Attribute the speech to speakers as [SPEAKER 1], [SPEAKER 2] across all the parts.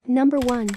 [SPEAKER 1] Number 1.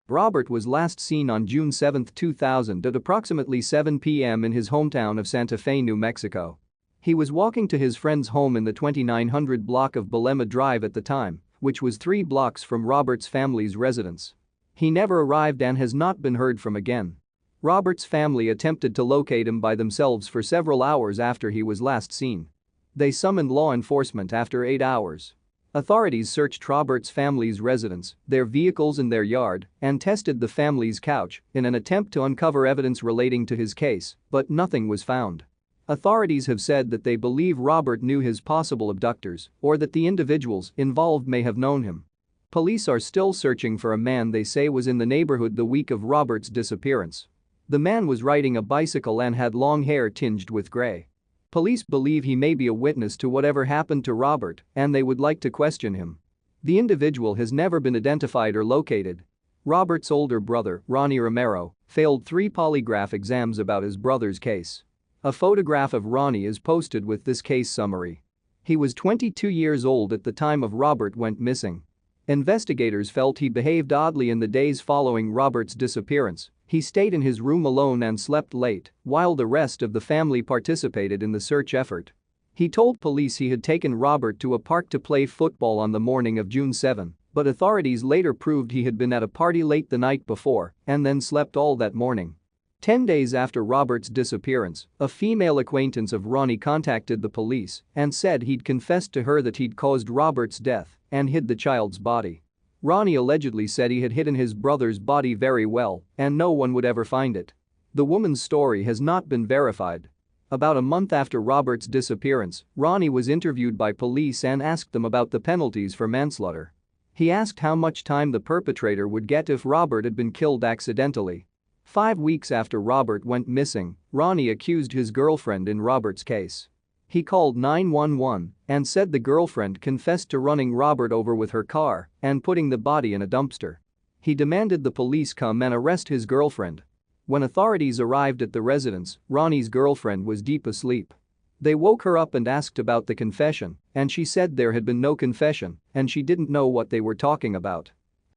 [SPEAKER 2] Robert was last seen on June 7, 2000 at approximately 7 p.m. in his hometown of Santa Fe, New Mexico. He was walking to his friend's home in the 2900 block of Belema Drive at the time, which was 3 blocks from Robert's family's residence. He never arrived and has not been heard from again. Robert's family attempted to locate him by themselves for several hours after he was last seen. They summoned law enforcement after 8 hours. Authorities searched Robert's family's residence, their vehicles and their yard, and tested the family's couch in an attempt to uncover evidence relating to his case, but nothing was found. Authorities have said that they believe Robert knew his possible abductors or that the individuals involved may have known him. Police are still searching for a man they say was in the neighborhood the week of Robert's disappearance. The man was riding a bicycle and had long hair tinged with gray. Police believe he may be a witness to whatever happened to Robert and they would like to question him. The individual has never been identified or located. Robert's older brother, Ronnie Romero, failed 3 polygraph exams about his brother's case. A photograph of Ronnie is posted with this case summary. He was 22 years old at the time of Robert went missing. Investigators felt he behaved oddly in the days following Robert's disappearance. He stayed in his room alone and slept late, while the rest of the family participated in the search effort. He told police he had taken Robert to a park to play football on the morning of June 7, but authorities later proved he had been at a party late the night before and then slept all that morning. 10 days after Robert's disappearance, a female acquaintance of Ronnie contacted the police and said he'd confessed to her that he'd caused Robert's death and hid the child's body. Ronnie allegedly said he had hidden his brother's body very well and no one would ever find it. The woman's story has not been verified. About a month after Robert's disappearance, Ronnie was interviewed by police and asked them about the penalties for manslaughter. He asked how much time the perpetrator would get if Robert had been killed accidentally. 5 weeks after Robert went missing, Ronnie accused his girlfriend in Robert's case. He called 911 and said the girlfriend confessed to running Robert over with her car and putting the body in a dumpster. He demanded the police come and arrest his girlfriend. When authorities arrived at the residence, Ronnie's girlfriend was deep asleep. They woke her up and asked about the confession, and she said there had been no confession and she didn't know what they were talking about.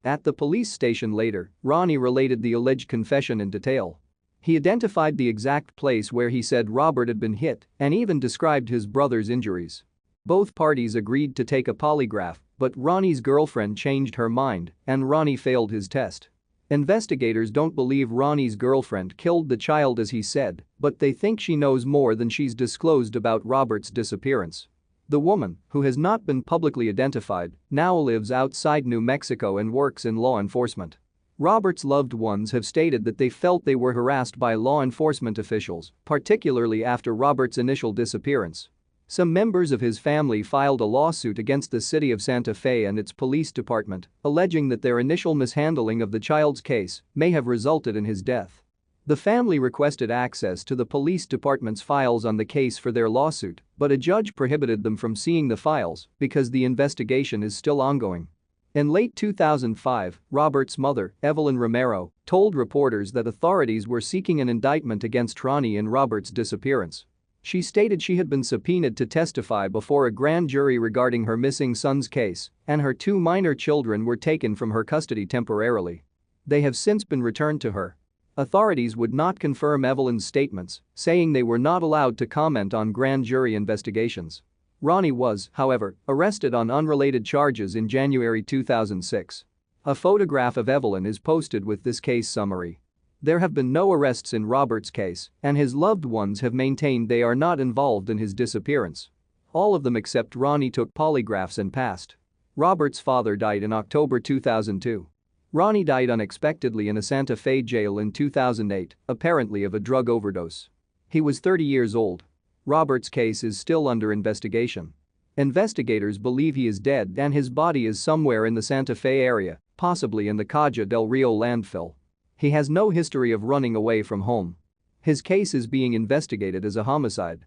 [SPEAKER 2] At the police station later, Ronnie related the alleged confession in detail. He identified the exact place where he said Robert had been hit and even described his brother's injuries. Both parties agreed to take a polygraph, but Ronnie's girlfriend changed her mind and Ronnie failed his test. Investigators don't believe Ronnie's girlfriend killed the child as he said, but they think she knows more than she's disclosed about Robert's disappearance. The woman, who has not been publicly identified, now lives outside New Mexico and works in law enforcement. Robert's loved ones have stated that they felt they were harassed by law enforcement officials, particularly after Robert's initial disappearance. Some members of his family filed a lawsuit against the city of Santa Fe and its police department, alleging that their initial mishandling of the child's case may have resulted in his death. The family requested access to the police department's files on the case for their lawsuit, but a judge prohibited them from seeing the files because the investigation is still ongoing. In late 2005, Robert's mother, Evelyn Romero, told reporters that authorities were seeking an indictment against Ronnie in Robert's disappearance. She stated she had been subpoenaed to testify before a grand jury regarding her missing son's case, and her 2 minor children were taken from her custody temporarily. They have since been returned to her. Authorities would not confirm Evelyn's statements, saying they were not allowed to comment on grand jury investigations. Ronnie was, however, arrested on unrelated charges in January 2006. A photograph of Evelyn is posted with this case summary. There have been no arrests in Robert's case, and his loved ones have maintained they are not involved in his disappearance. All of them except Ronnie took polygraphs and passed. Robert's father died in October 2002. Ronnie died unexpectedly in a Santa Fe jail in 2008, apparently of a drug overdose. He was 30 years old. Robert's case is still under investigation. Investigators believe he is dead and his body is somewhere in the Santa Fe area, possibly in the Caja del Rio landfill. He has no history of running away from home. His case is being investigated as a homicide.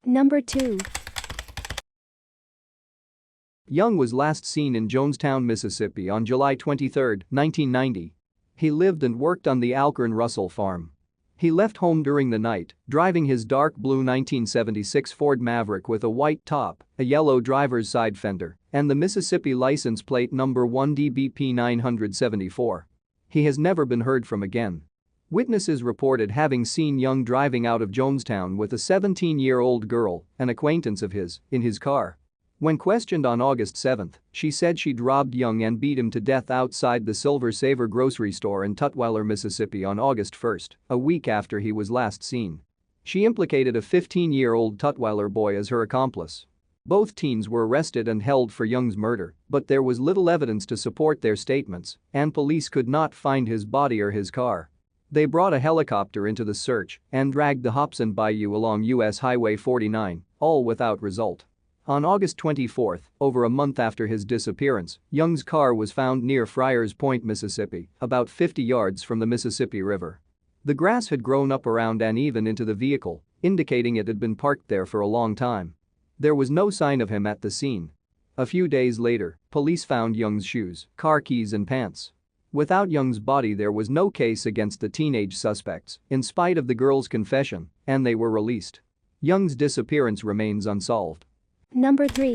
[SPEAKER 1] Number 2.
[SPEAKER 2] Young was last seen in Jonestown, Mississippi on July 23, 1990. He lived and worked on the Alcorn Russell farm. He left home during the night, driving his dark blue 1976 Ford Maverick with a white top, a yellow driver's side fender, and the Mississippi license plate number 1DBP 974. He has never been heard from again. Witnesses reported having seen Young driving out of Jonestown with a 17-year-old girl, an acquaintance of his, in his car. When questioned on August 7, she said she'd robbed Young and beat him to death outside the Silver Saver grocery store in Tutwiler, Mississippi on August 1, a week after he was last seen. She implicated a 15-year-old Tutwiler boy as her accomplice. Both teens were arrested and held for Young's murder, but there was little evidence to support their statements, and police could not find his body or his car. They brought a helicopter into the search and dragged the Hobson Bayou along U.S. Highway 49, all without result. On August 24, over a month after his disappearance, Young's car was found near Friars Point, Mississippi, about 50 yards from the Mississippi River. The grass had grown up around and even into the vehicle, indicating it had been parked there for a long time. There was no sign of him at the scene. A few days later, police found Young's shoes, car keys and pants. Without Young's body, there was no case against the teenage suspects, in spite of the girl's confession, and they were released. Young's disappearance remains unsolved.
[SPEAKER 1] Number 3.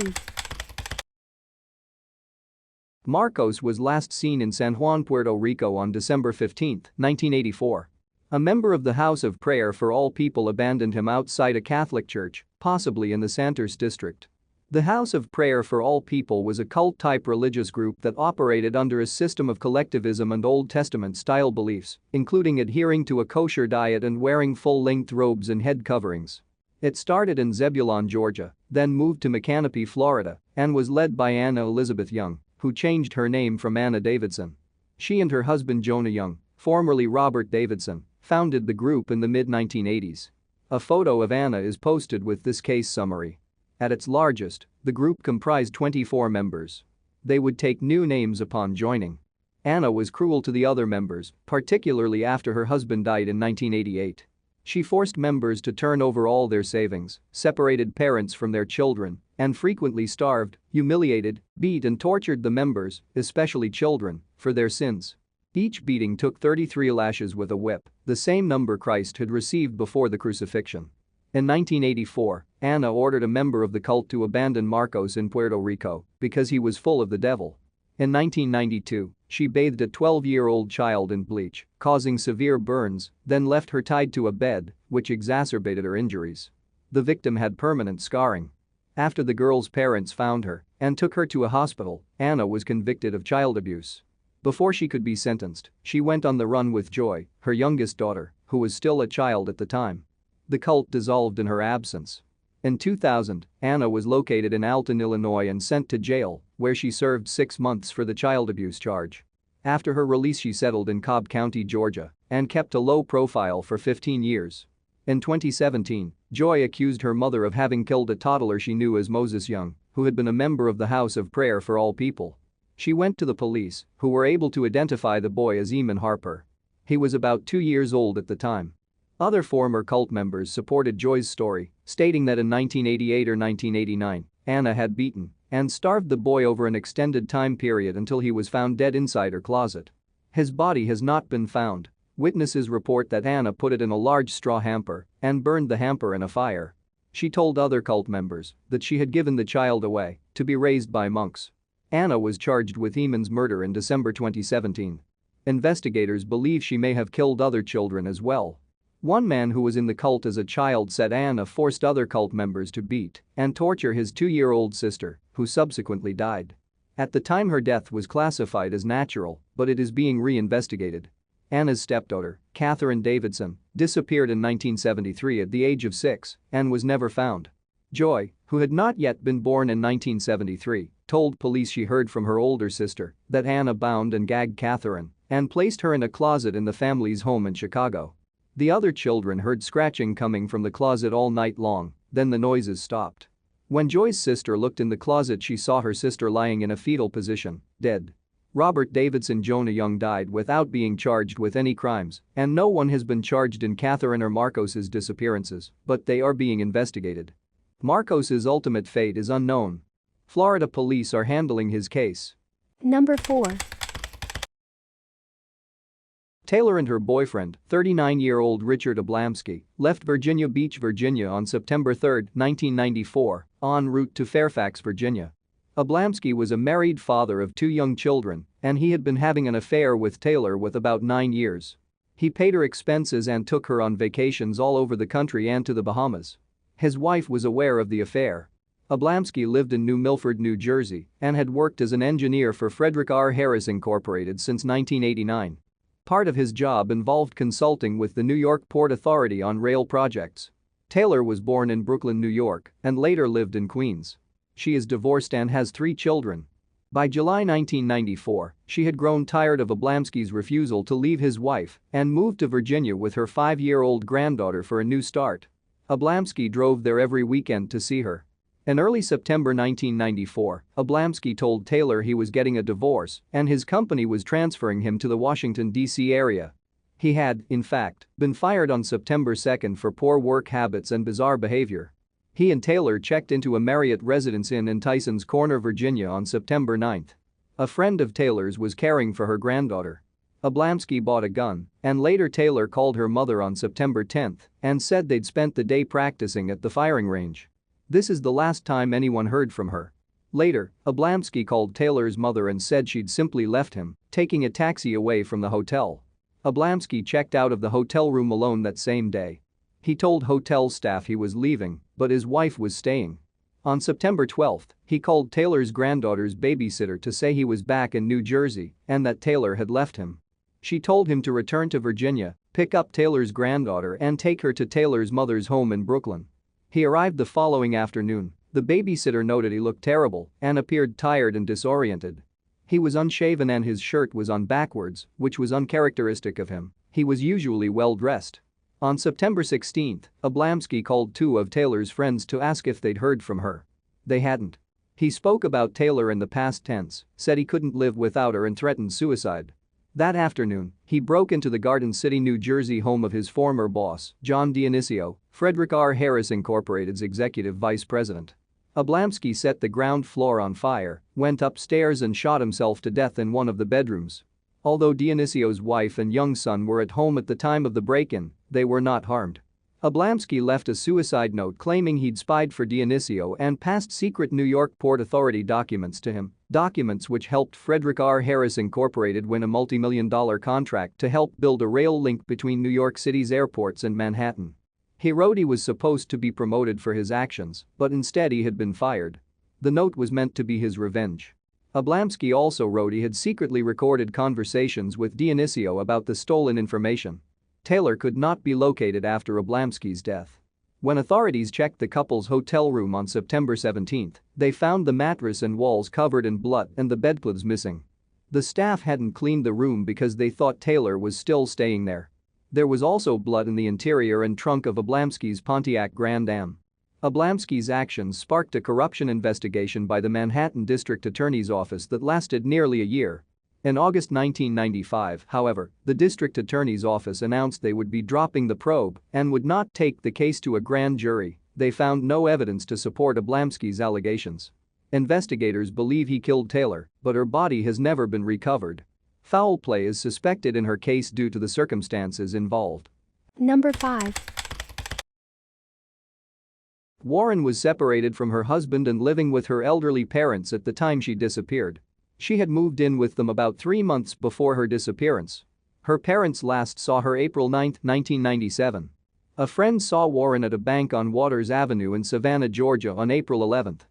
[SPEAKER 2] Marcos was last seen in San Juan, Puerto Rico on December 15, 1984. A member of the House of Prayer for All People abandoned him outside a Catholic church, possibly in the Santurce district. The House of Prayer for All People was a cult-type religious group that operated under a system of collectivism and Old Testament-style beliefs, including adhering to a kosher diet and wearing full-length robes and head coverings. It started in Zebulon, Georgia, then moved to Micanopy, Florida, and was led by Anna Elizabeth Young, who changed her name from Anna Davidson. She and her husband Jonah Young, formerly Robert Davidson, founded the group in the mid-1980s. A photo of Anna is posted with this case summary. At its largest, the group comprised 24 members. They would take new names upon joining. Anna was cruel to the other members, particularly after her husband died in 1988. She forced members to turn over all their savings, separated parents from their children, and frequently starved, humiliated, beat and tortured the members, especially children, for their sins. Each beating took 33 lashes with a whip, the same number Christ had received before the crucifixion. In 1984, Anna ordered a member of the cult to abandon Marcos in Puerto Rico because he was full of the devil. In 1992, she bathed a 12-year-old child in bleach, causing severe burns, then left her tied to a bed, which exacerbated her injuries. The victim had permanent scarring. After the girl's parents found her and took her to a hospital, Anna was convicted of child abuse. Before she could be sentenced, she went on the run with Joy, her youngest daughter, who was still a child at the time. The cult dissolved in her absence. In 2000, Anna was located in Alton, Illinois and sent to jail, where she served 6 months for the child abuse charge. After her release, she settled in Cobb County, Georgia, and kept a low profile for 15 years. In 2017, Joy accused her mother of having killed a toddler she knew as Moses Young, who had been a member of the House of Prayer for All People. She went to the police, who were able to identify the boy as Eamon Harper. He was about 2 years old at the time. Other former cult members supported Joy's story, stating that in 1988 or 1989, Anna had beaten and starved the boy over an extended time period until he was found dead inside her closet. His body has not been found. Witnesses report that Anna put it in a large straw hamper and burned the hamper in a fire. She told other cult members that she had given the child away to be raised by monks. Anna was charged with Eamon's murder in December 2017. Investigators believe she may have killed other children as well. One man who was in the cult as a child said Anna forced other cult members to beat and torture his 2-year-old sister, who subsequently died. At the time, her death was classified as natural, but it is being re-investigated. Anna's stepdaughter, Catherine Davidson, disappeared in 1973 at the age of 6 and was never found. Joy, who had not yet been born in 1973, told police she heard from her older sister that Anna bound and gagged Catherine and placed her in a closet in the family's home in Chicago. The other children heard scratching coming from the closet all night long, then the noises stopped. When Joy's sister looked in the closet, she saw her sister lying in a fetal position, dead. Robert Davidson Jonah Young died without being charged with any crimes, and no one has been charged in Catherine or Marcos's disappearances, but they are being investigated. Marcos's ultimate fate is unknown. Florida police are handling his case.
[SPEAKER 1] Number 4.
[SPEAKER 2] Taylor and her boyfriend, 39-year-old Richard Ablamski, left Virginia Beach, Virginia on September 3, 1994, en route to Fairfax, Virginia. Ablamski was a married father of 2 young children, and he had been having an affair with Taylor with about 9 years. He paid her expenses and took her on vacations all over the country and to the Bahamas. His wife was aware of the affair. Ablamski lived in New Milford, New Jersey, and had worked as an engineer for Frederick R. Harris Incorporated since 1989. Part of his job involved consulting with the New York Port Authority on rail projects. Taylor was born in Brooklyn, New York, and later lived in Queens. She is divorced and has 3 children. By July 1994, she had grown tired of Ablamski's refusal to leave his wife and moved to Virginia with her 5-year-old granddaughter for a new start. Ablamski drove there every weekend to see her. In early September 1994, Ablamski told Taylor he was getting a divorce and his company was transferring him to the Washington, D.C. area. He had, in fact, been fired on September 2 for poor work habits and bizarre behavior. He and Taylor checked into a Marriott Residence Inn in Tysons Corner, Virginia on September 9. A friend of Taylor's was caring for her granddaughter. Ablamski bought a gun, and later Taylor called her mother on September 10 and said they'd spent the day practicing at the firing range. This is the last time anyone heard from her. Later, Ablamski called Taylor's mother and said she'd simply left him, taking a taxi away from the hotel. Ablamski checked out of the hotel room alone that same day. He told hotel staff he was leaving, but his wife was staying. On September 12, he called Taylor's granddaughter's babysitter to say he was back in New Jersey and that Taylor had left him. She told him to return to Virginia, pick up Taylor's granddaughter and take her to Taylor's mother's home in Brooklyn. He arrived the following afternoon. The babysitter noted he looked terrible and appeared tired and disoriented. He was unshaven and his shirt was on backwards, which was uncharacteristic of him. He was usually well dressed. On September 16, Ablamski called 2 of Taylor's friends to ask if they'd heard from her. They hadn't. He spoke about Taylor in the past tense, said he couldn't live without her and threatened suicide. That afternoon, he broke into the Garden City, New Jersey home of his former boss, John Dionisio, Frederick R. Harris Incorporated's executive vice president. Ablamski set the ground floor on fire, went upstairs and shot himself to death in one of the bedrooms. Although Dionisio's wife and young son were at home at the time of the break-in, they were not harmed. Ablamski left a suicide note claiming he'd spied for Dionisio and passed secret New York Port Authority documents to him, documents which helped Frederick R. Harris Incorporated win a multi-million-dollar contract to help build a rail link between New York City's airports and Manhattan. He wrote he was supposed to be promoted for his actions, but instead he had been fired. The note was meant to be his revenge. Ablamski also wrote he had secretly recorded conversations with Dionisio about the stolen information. Taylor could not be located after Ablamski's death. When authorities checked the couple's hotel room on September 17, they found the mattress and walls covered in blood and the bedclothes missing. The staff hadn't cleaned the room because they thought Taylor was still staying there. There was also blood in the interior and trunk of Ablamski's Pontiac Grand Am. Ablamski's actions sparked a corruption investigation by the Manhattan District Attorney's Office that lasted nearly a year. In August 1995, however, the district attorney's office announced they would be dropping the probe and would not take the case to a grand jury. They found no evidence to support Ablamski's allegations. Investigators believe he killed Taylor, but her body has never been recovered. Foul play is suspected in her case due to the circumstances involved.
[SPEAKER 1] Number 5.
[SPEAKER 2] Warren was separated from her husband and living with her elderly parents at the time she disappeared. She had moved in with them about 3 months before her disappearance. Her parents last saw her April 9, 1997. A friend saw Warren at a bank on Waters Avenue in Savannah, Georgia on April 11.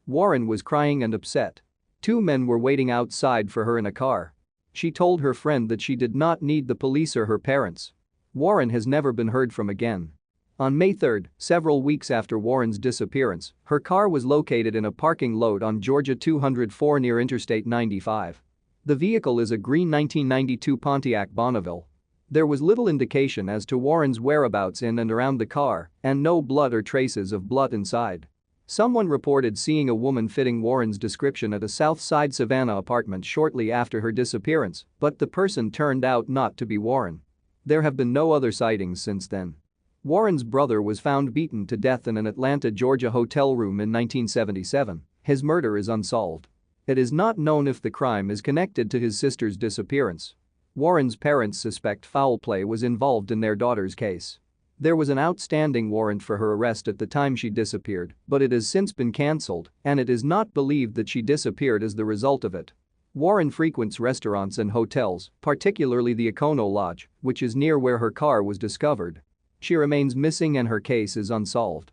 [SPEAKER 2] Warren was crying and upset. 2 men were waiting outside for her in a car. She told her friend that she did not need the police or her parents. Warren has never been heard from again. On May 3, several weeks after Warren's disappearance, her car was located in a parking lot on Georgia 204 near Interstate 95. The vehicle is a green 1992 Pontiac Bonneville. There was little indication as to Warren's whereabouts in and around the car, and no blood or traces of blood inside. Someone reported seeing a woman fitting Warren's description at a South Side Savannah apartment shortly after her disappearance, but the person turned out not to be Warren. There have been no other sightings since then. Warren's brother was found beaten to death in an Atlanta, Georgia hotel room in 1977. His murder is unsolved. It is not known if the crime is connected to his sister's disappearance. Warren's parents suspect foul play was involved in their daughter's case. There was an outstanding warrant for her arrest at the time she disappeared, but it has since been cancelled, and it is not believed that she disappeared as the result of it. Warren frequents restaurants and hotels, particularly the Econo Lodge, which is near where her car was discovered. She remains missing and her case is unsolved.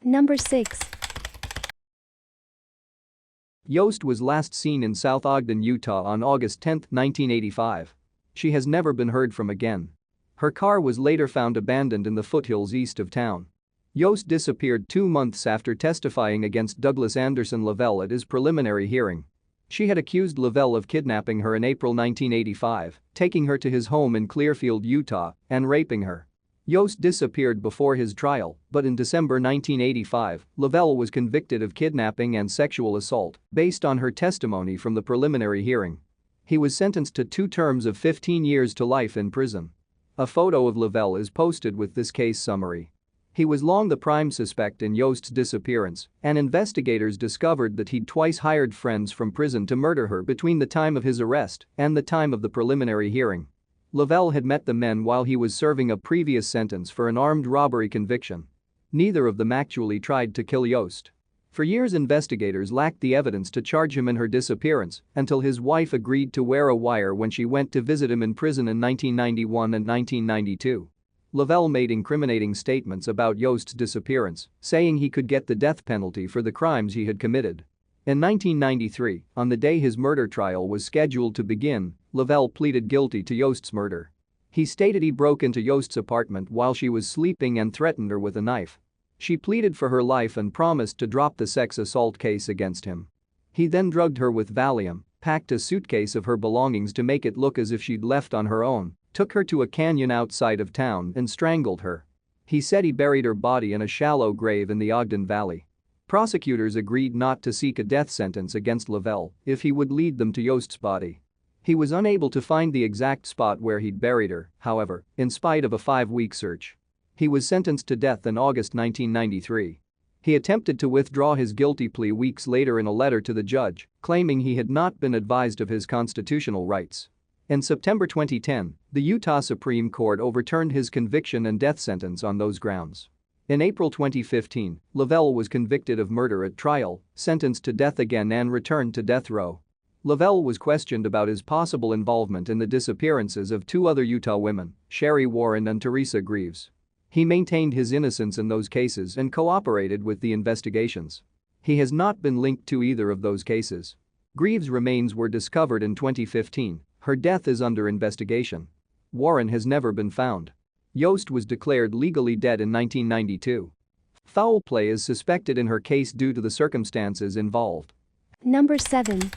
[SPEAKER 1] Number 6.
[SPEAKER 2] Yost was last seen in South Ogden, Utah on August 10, 1985. She has never been heard from again. Her car was later found abandoned in the foothills east of town. Yost disappeared 2 months after testifying against Douglas Anderson Lavelle at his preliminary hearing. She had accused Lavelle of kidnapping her in April 1985, taking her to his home in Clearfield, Utah, and raping her. Yost disappeared before his trial, but in December 1985, Lavelle was convicted of kidnapping and sexual assault based on her testimony from the preliminary hearing. He was sentenced to 2 terms of 15 years to life in prison. A photo of Lavelle is posted with this case summary. He was long the prime suspect in Yost's disappearance, and investigators discovered that he'd twice hired friends from prison to murder her between the time of his arrest and the time of the preliminary hearing. Lavelle had met the men while he was serving a previous sentence for an armed robbery conviction. Neither of them actually tried to kill Yost. For years, investigators lacked the evidence to charge him in her disappearance until his wife agreed to wear a wire when she went to visit him in prison in 1991 and 1992. Lavelle made incriminating statements about Yost's disappearance, saying he could get the death penalty for the crimes he had committed. In 1993, on the day his murder trial was scheduled to begin, Lavelle pleaded guilty to Yost's murder. He stated he broke into Yost's apartment while she was sleeping and threatened her with a knife. She pleaded for her life and promised to drop the sex assault case against him. He then drugged her with Valium, packed a suitcase of her belongings to make it look as if she'd left on her own, took her to a canyon outside of town and strangled her. He said he buried her body in a shallow grave in the Ogden Valley. Prosecutors agreed not to seek a death sentence against Lavelle if he would lead them to Yost's body. He was unable to find the exact spot where he'd buried her, however, in spite of a 5-week search. He was sentenced to death in August 1993. He attempted to withdraw his guilty plea weeks later in a letter to the judge, claiming he had not been advised of his constitutional rights. In September 2010, the Utah Supreme Court overturned his conviction and death sentence on those grounds. In April 2015, Lavelle was convicted of murder at trial, sentenced to death again and returned to death row. Lavelle was questioned about his possible involvement in the disappearances of 2 other Utah women, Sherry Warren and Teresa Greaves. He maintained his innocence in those cases and cooperated with the investigations. He has not been linked to either of those cases. Greaves' remains were discovered in 2015. Her death is under investigation. Warren has never been found. Yost was declared legally dead in 1992. Foul play is suspected in her case due to the circumstances involved.
[SPEAKER 1] Number 7.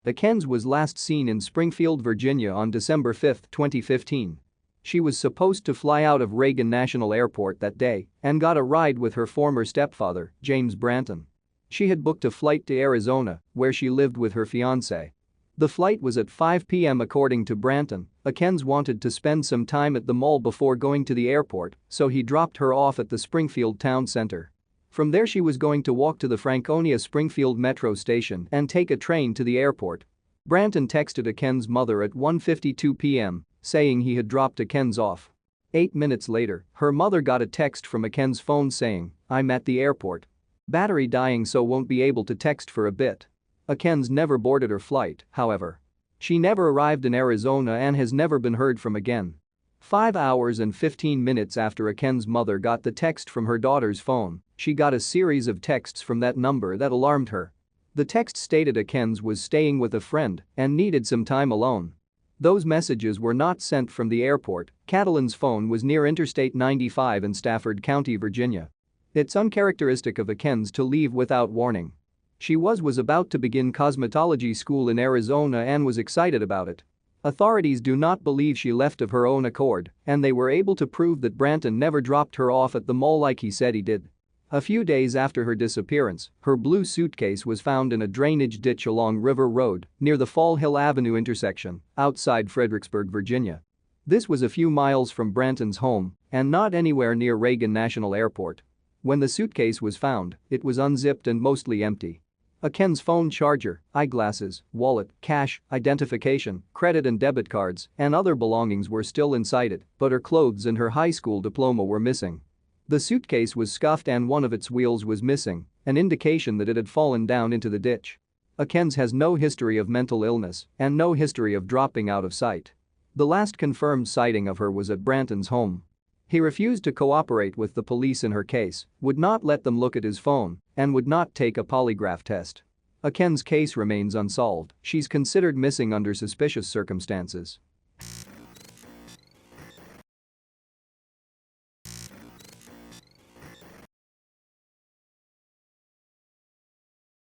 [SPEAKER 2] Akens was last seen in Springfield, Virginia on December 5, 2015. She was supposed to fly out of Reagan National Airport that day and got a ride with her former stepfather, James Branton. She had booked a flight to Arizona, where she lived with her fiancé. The flight was at 5 p.m. according to Branton. Akens wanted to spend some time at the mall before going to the airport, so he dropped her off at the Springfield town center. From there she was going to walk to the Franconia Springfield metro station and take a train to the airport. Branton texted Akens' mother at 1:52 p.m. saying he had dropped Akens off. 8 minutes later, her mother got a text from Akens' phone saying, "I'm at the airport. Battery dying so won't be able to text for a bit." Akens never boarded her flight, however. She never arrived in Arizona and has never been heard from again. 5 hours and 15 minutes after Akens' mother got the text from her daughter's phone, she got a series of texts from that number that alarmed her. The text stated Akens was staying with a friend and needed some time alone. Those messages were not sent from the airport. Katelin's phone was near Interstate 95 in Stafford County, Virginia. It's uncharacteristic of Akens to leave without warning. She was about to begin cosmetology school in Arizona and was excited about it. Authorities do not believe she left of her own accord, and they were able to prove that Branton never dropped her off at the mall like he said he did. A few days after her disappearance, her blue suitcase was found in a drainage ditch along River Road near the Fall Hill Avenue intersection outside Fredericksburg, Virginia. This was a few miles from Branton's home and not anywhere near Reagan National Airport. When the suitcase was found, it was unzipped and mostly empty. Akens' phone charger, eyeglasses, wallet, cash, identification, credit and debit cards, and other belongings were still inside it, but her clothes and her high school diploma were missing. The suitcase was scuffed and one of its wheels was missing, an indication that it had fallen down into the ditch. Akens has no history of mental illness and no history of dropping out of sight. The last confirmed sighting of her was at Branton's home. He refused to cooperate with the police in her case, would not let them look at his phone, and would not take a polygraph test. Akens' case remains unsolved. She's considered missing under suspicious circumstances.